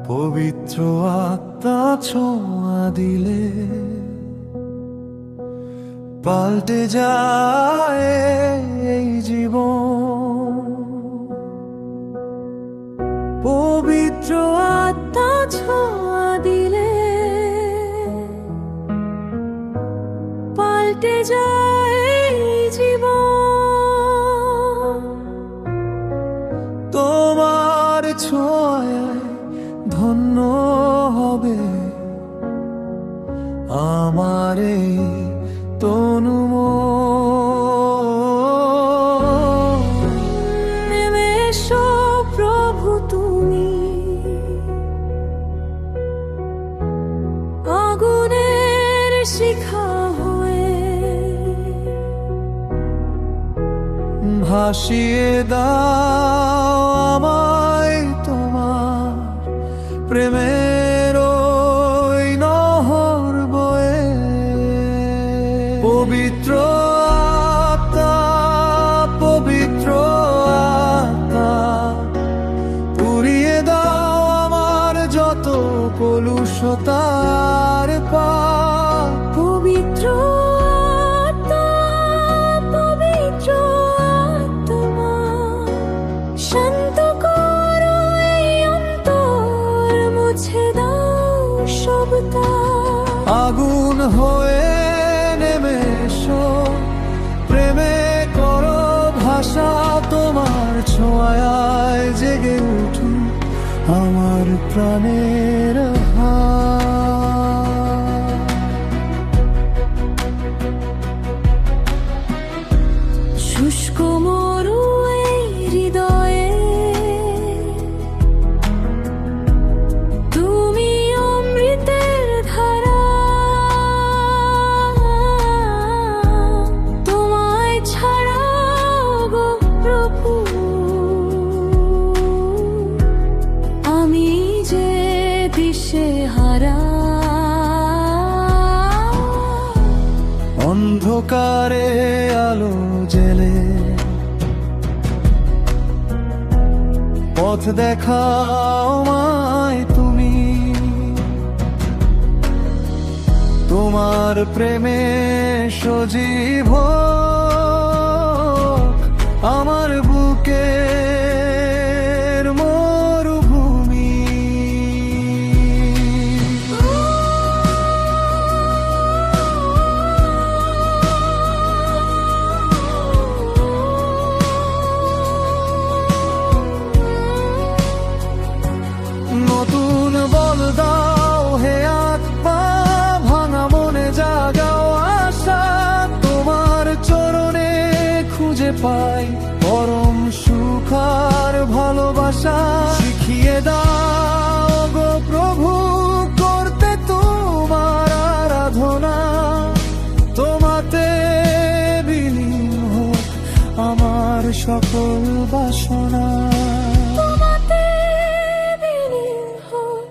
পবিত্র আত্মা ছোঁয়া দিলে পাল্টে যায় এই জীবন। পবিত্র আত্মা ছোঁয়া দিলে পাল্টে যায় এই জীবন। তোমার ছোঁয়ায় ধন্য হবে আমার এই তনু মন। নেমে এসো প্রভু তুমি, আগুনের শিখা হয়ে ভাসিয়ে দাও আমায় তোমার প্রেমের ওই নহর বয়ে। পবিত্র আত্মা, পবিত্র আত্মা, পুড়িয়ে দাও আমার যত কলুষতার পাপ। পবিত্র আত্মা, পবিত্র আত্মা, শান্ত করো এই অন্তর, মুছে দাও সব তাপ। আগুন হয়ে নেমে এসো, প্রেমে করো ভাষা তোমার ছোঁয়ায় জেগে উঠুন আমার প্রাণের হাত। শুষ্ক মরু এই হৃদয়ে তুমি অমৃতের ধারা। তোমায় ছাড়া গো প্রভু আমি যে দিশেহারা। অন্ধকারে আলো জেলে পথ দেখাও আমায় তুমি, তোমার প্রেমে সজীব হোক আমার বুকের মরুভূমি। নতুন বল দাও হে আত্মা, ভাঙা মনে জাগাও আশা। তোমার চরণে খুঁজে পাই পরম সুখ আর ভালোবাসা। শিখিয়ে দাও গো প্রভু করতে তোমার আরাধনা, তোমাতে বিলীন হোক আমার সকল বাসনা। তোমাতে বিলীন হোক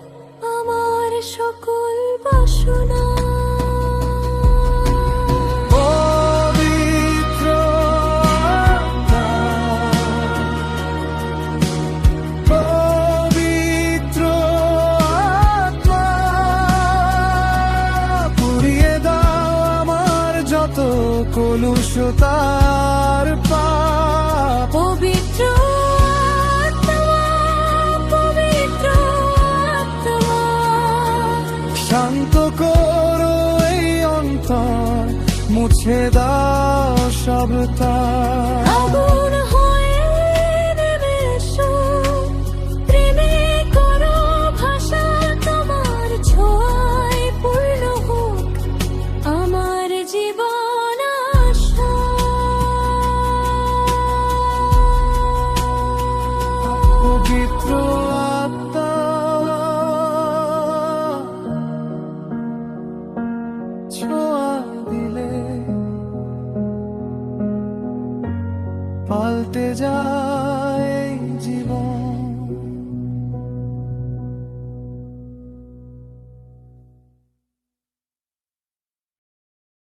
আমার সকল বাসনা। পবিত্র আত্মা, পবিত্র আত্মা, পুড়িয়ে দাও আমার যত কলুষতার পাপ। পবিত্র আত্মা, পবিত্র আত্মা, শান্ত করো এই অন্তর, মুছে দাও সব তাপ। আগুন